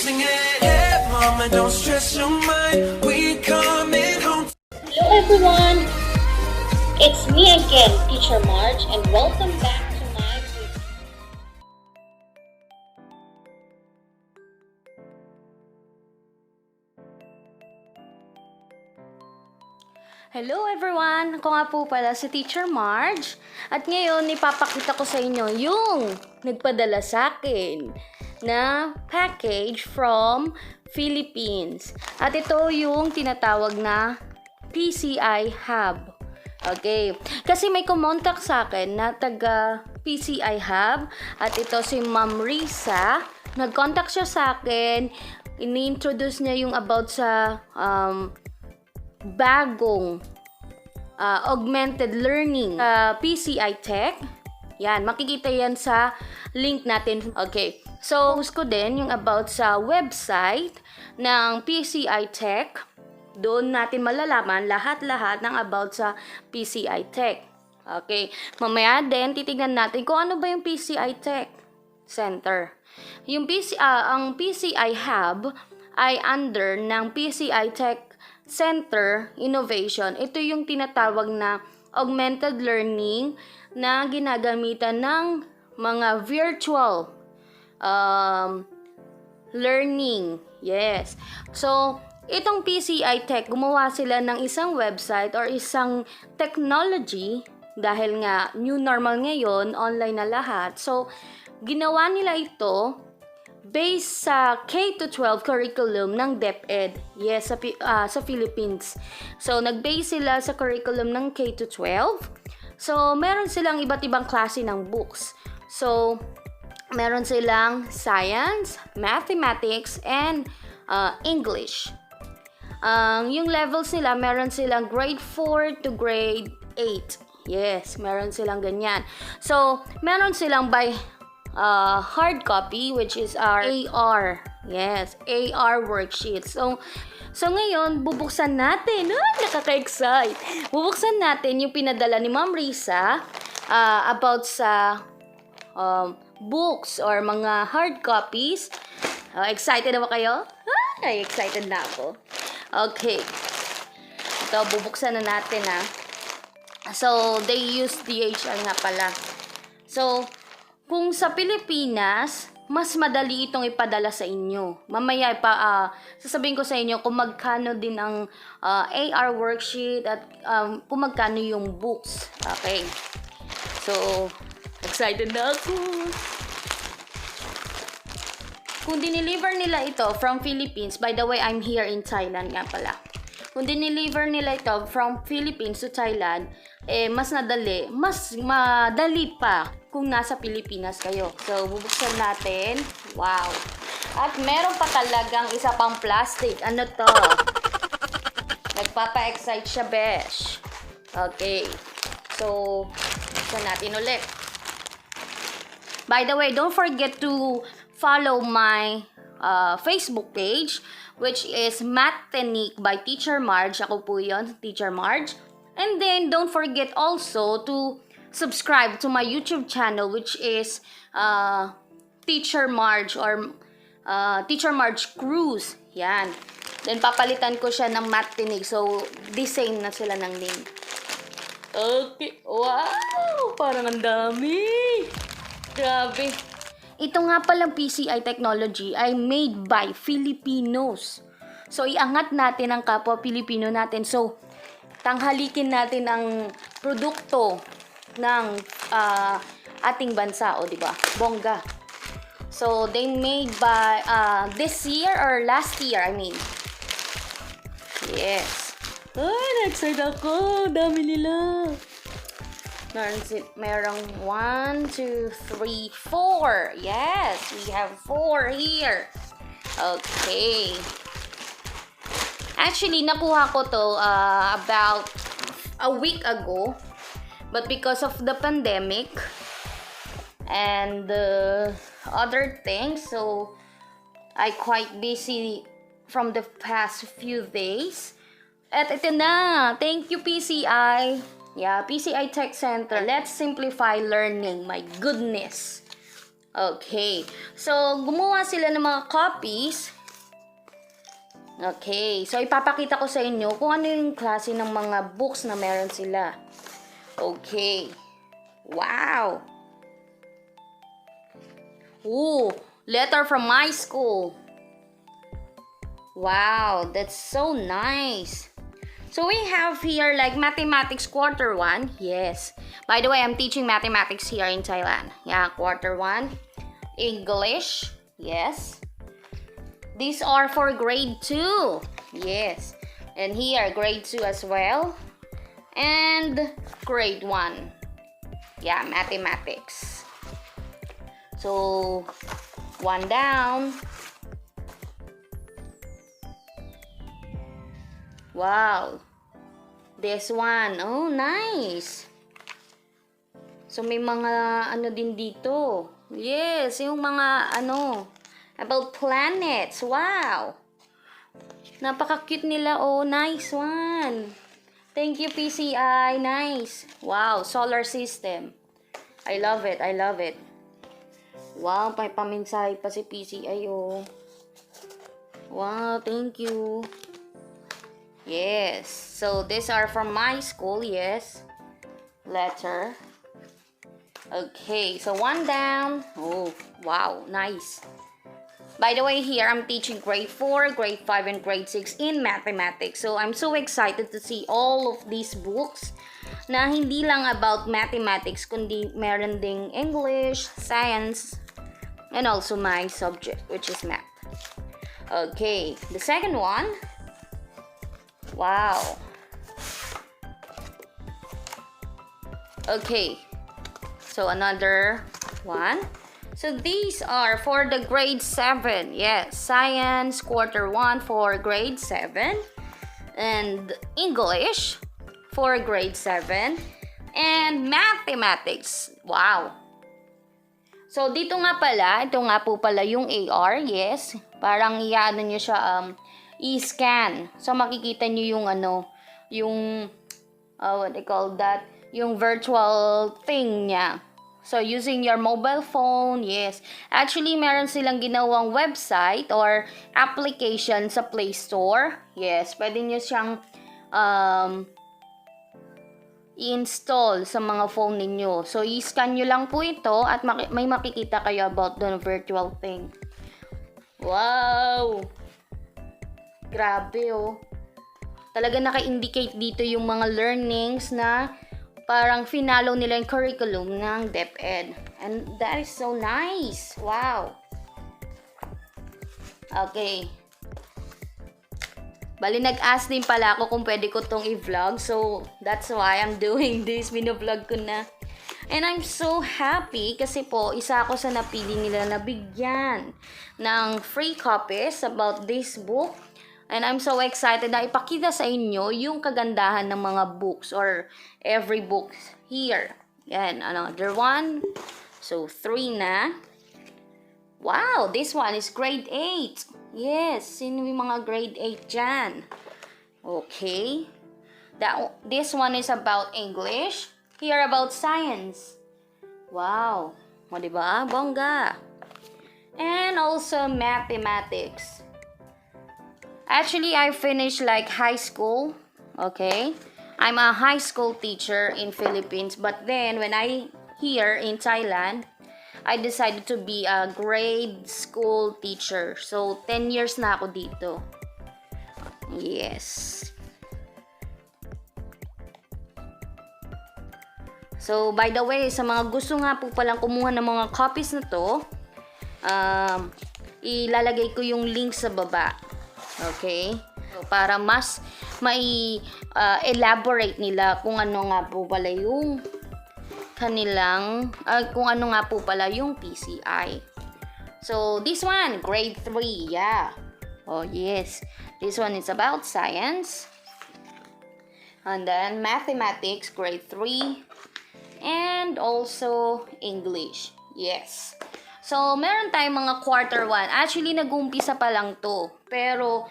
singing, hey mama, don't stress your mind, we coming home. Hello everyone, it's me again, Teacher Marge, and welcome back to my video. Hello everyone! Ako nga po pala si Teacher Marge at ngayon ipapakita ko sa inyo yung nagpadala sa akin na package from Philippines. At ito yung tinatawag na PCI HUB. Okay. Kasi may kumontak sa akin na taga PCI HUB at ito si Ma'am Risa. Nag-contact siya sa akin. Ini-introduce niya yung about sa bagong augmented learning PCI Tech. Yan, makikita yan sa link natin. Okay, so post ko din yung about sa website ng PCI Tech. Doon natin malalaman lahat-lahat ng about sa PCI Tech. Okay, mamaya din titignan natin kung ano ba yung PCI Tech Center. Yung ang PCI Hub ay under ng PCI Tech Center Innovation. Ito yung tinatawag na augmented learning na ginagamitan ng mga virtual learning. Yes. So, itong PCI Tech, gumawa sila ng isang website or isang technology dahil nga new normal ngayon, online na lahat. So, ginawa nila ito based sa K-12 curriculum ng DepEd. Yes, sa Philippines. So, nag-base sila sa curriculum ng K-12. So, meron silang iba't ibang klase ng books. So, meron silang science, mathematics, and English. Yung levels nila, meron silang grade 4 to grade 8. Yes, meron silang ganyan. So, meron silang by hard copy, which is our AR. Yes, AR worksheet. So ngayon, bubuksan natin. Nakaka-excite. Bubuksan natin yung pinadala ni Ma'am Risa about sa books or mga hard copies. Excited na ba kayo? Ay, excited na ako. Okay. Ito, bubuksan na natin So, they use DHL nga pala. So, kung sa Pilipinas, mas madali itong ipadala sa inyo. Mamaya sasabihin ko sa inyo kung magkano din ang AR worksheet at kung magkano yung books. Okay. So, excited na ako. Kung dineliver nila ito from Philippines, by the way, I'm here in Thailand nga pala. Kung dineliver nila ito from Philippines to Thailand, mas madali pa kung nasa Pilipinas kayo. So, bubuksan natin. Wow. At meron pa talagang isa pang plastic. Ano to? Nagpapa-excite siya, besh. Okay. So, buksan natin ulit. By the way, don't forget to follow my Facebook page, which is Math Technique by Teacher Marge. Ako po yun, Teacher Marge. And then, don't forget also to subscribe to my YouTube channel, which is Teacher Marge or Teacher Marge Cruz. Yan. Then, papalitan ko siya ng Math Technique. So, the same na sila ng name. Okay. Wow! Parang ang dami. Grabe. Ito nga palang PCI technology ay made by Filipinos. So, iangat natin ang kapwa Pilipino natin. So, tanghalikin natin ang produkto ng ating bansa, o diba? Bongga. So, they made by this year or last year, I mean. Yes. Ay, na-excited ako. Dami nila. Merong 1, 2, 3, 4. Yes, we have 4 here. Okay. Actually, nakuha ko to about a week ago. But because of the pandemic and other things, so I quite busy from the past few days. At ito na. Thank you, PCI. Yeah, PCI Tech Center. Let's simplify learning. My goodness. Okay. So, gumawa sila ng mga copies. Okay. So, ipapakita ko sa inyo kung ano yung klase ng mga books na meron sila. Okay. Wow! Ooh, letter from my school. Wow, that's so nice. So we have here like mathematics quarter 1. Yes. By the way, I'm teaching mathematics here in Thailand. Yeah, quarter 1. English. Yes. These are for grade 2. Yes. And here, grade 2 as well. And grade 1. Yeah, mathematics. So, one down. Wow. This one. Oh, nice. So, may mga ano din dito. Yes, yung mga ano, about planets. Wow. Napaka-cute nila. Oh, nice one. Thank you, PCI. Nice. Wow, solar system. I love it. I love it. Wow, may paminsay pa si PCI, oh. Wow, thank you. Yes. So, these are from my school. Yes. Letter. Okay, so one down. Oh, wow, nice. By the way, here I'm teaching grade 4, grade 5, and grade 6 in mathematics. So, I'm so excited to see all of these books na hindi lang about mathematics, kundi meron ding English, science, and also my subject, which is math. Okay, the second one. Wow. Okay. So, another one. So, these are for the grade 7. Yes, science, quarter 1 for grade 7. And English for grade 7. And mathematics. Wow. So, dito nga pala, ito nga po pala yung AR. Yes. Parang iyaano nyo siya, i-scan. So, makikita nyo yung ano, yung, what they call that? Yung virtual thing niya. So, using your mobile phone, yes. Actually, meron silang ginawang website or application sa Play Store. Yes, pwede nyo siyang i-install sa mga phone ninyo. So, i-scan nyo lang po ito at may makikita kayo about the virtual thing. Wow! Grabe, oh. Talaga naka-indicate dito yung mga learnings na parang finalo nila yung curriculum ng DepEd. And that is so nice. Wow. Okay. Bali, nag-ask din pala ako kung pwede ko tong i-vlog. So, that's why I'm doing this. Bino-vlog ko na. And I'm so happy kasi po, isa ako sa napili nila na bigyan ng free copies about this book. And I'm so excited na ipakita sa inyo yung kagandahan ng mga books or every book here. Yan, another one. So, 3 na. Wow, this one is grade 8. Yes, sino yung mga grade 8 dyan? Okay. This one is about English. Here about science. Wow. O, diba? Bongga. And also mathematics. Actually, I finished like high school, okay? I'm a high school teacher in Philippines, but then when I here in Thailand, I decided to be a grade school teacher. So, 10 years na ako dito. Yes. So, by the way, sa mga gusto nga po palang kumuha ng mga copies na to, ilalagay ko yung link sa baba. Okay? So, para mas elaborate nila kung ano nga po pala yung kanilang, kung ano nga po pala yung PCI. So, this one, grade 3, yeah. Oh, yes. This one is about science. And then, mathematics, grade 3. And also, English. Yes. So, meron tayong mga quarter 1. Actually, nag-umpisa pa lang to. Pero,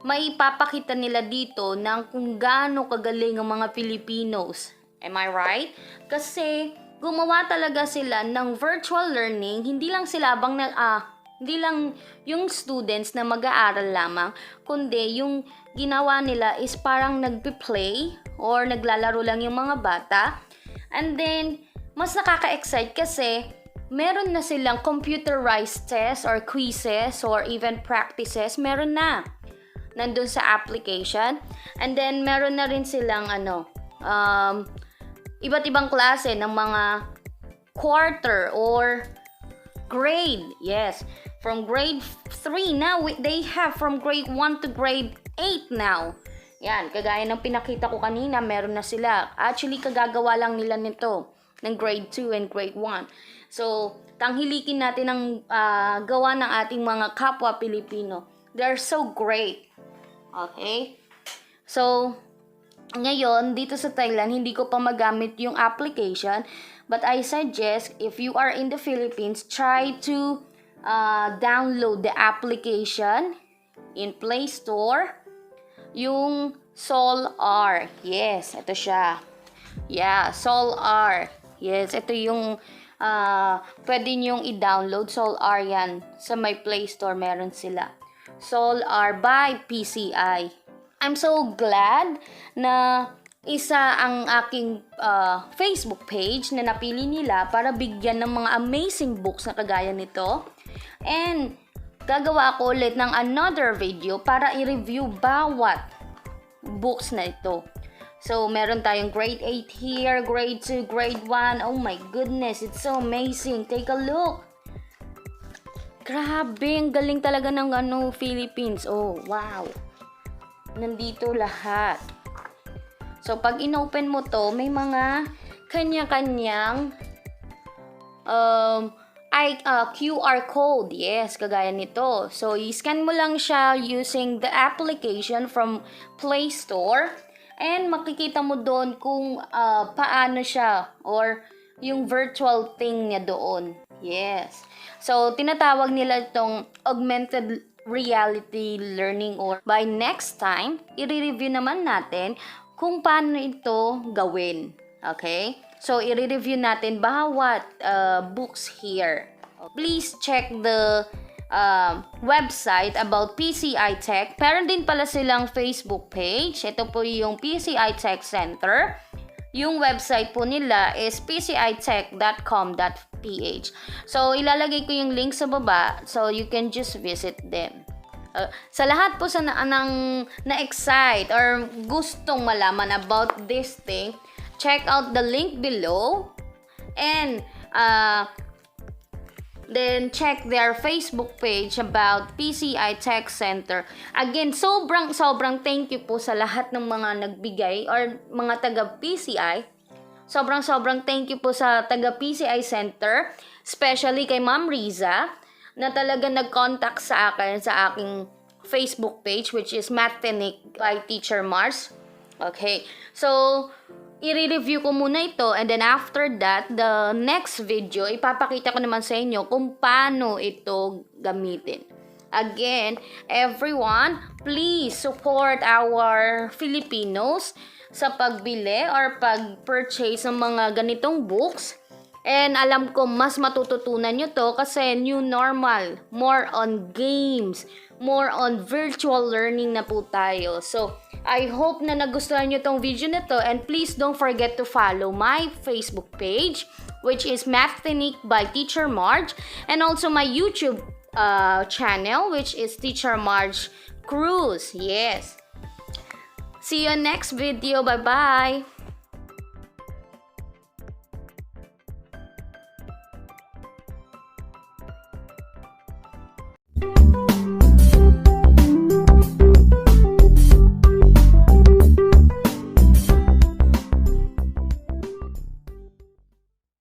may papakita nila dito ng kung gaano kagaling ang mga Filipinos. Am I right? Kasi, gumawa talaga sila ng virtual learning, hindi lang hindi lang yung students na mag-aaral lamang, kundi yung ginawa nila is parang nagpe-play or naglalaro lang yung mga bata. And then, mas nakaka-excite kasi meron na silang computerized tests or quizzes or even practices, meron na nandun sa application. And then, meron na rin silang iba't ibang klase ng mga quarter or grade. Yes, from grade 3 now, they have from grade 1 to grade 8 now. Yan, kagaya ng pinakita ko kanina, meron na sila. Actually, kagagawa lang nila nito ng grade 2 and grade 1. So, tanghilikin natin ang gawa ng ating mga kapwa Pilipino. They're so great. Okay? So, ngayon, dito sa Thailand, hindi ko pa magamit yung application. But I suggest, if you are in the Philippines, try to download the application in Play Store. Yung Sol-R. Yes, ito siya. Yeah, Sol-R. Yes, ito yung pwede nyong i-download. Sol-R yan. Sa my Play Store, meron sila. Sol-R by PCI. I'm so glad na isa ang aking Facebook page na napili nila para bigyan ng mga amazing books na kagaya nito. And gagawa ako ulit ng another video para i-review bawat books na ito. So, meron tayong grade 8 here, grade 2, grade 1. Oh my goodness, it's so amazing. Take a look. Grabe, ang galing talaga ng Philippines. Oh, wow. Nandito lahat. So, pag inopen mo to, may mga kanya-kanyang QR code. Yes, kagaya nito. So, i-scan mo lang siya using the application from Play Store. And makikita mo doon kung paano siya or yung virtual thing niya doon. Yes. So, tinatawag nila itong augmented reality learning or by next time, i-review naman natin kung paano ito gawin. Okay? So, i-review natin bawat books here. Please check the website about PCI Tech. Meron din pala silang Facebook page. Ito po yung PCI Tech Center. Yung website po nila is pcitech.com.ph. So, ilalagay ko yung link sa baba so you can just visit them. Sa lahat po sa na-excite or gustong malaman about this thing, check out the link below and then check their Facebook page about PCI Tech Center. Again, sobrang thank you po sa lahat ng mga nagbigay or mga taga PCI. Sobrang thank you po sa taga PCI Center, especially kay Ma'am Riza na talaga nag-contact sa akin sa aking Facebook page which is Math Technique by Teacher Mars. Okay. So, i-review ko muna ito and then after that, the next video, ipapakita ko naman sa inyo kung paano ito gamitin. Again, everyone, please support our Filipinos sa pagbili or pag-purchase ng mga ganitong books. And alam ko, mas matututunan nyo to kasi new normal, more on games, more on virtual learning na po tayo. So, I hope na nagustuhan nyo tong video na to and please don't forget to follow my Facebook page which is Math Technique by Teacher Marge and also my YouTube channel which is Teacher Marge Cruz. Yes. See you next video. Bye-bye.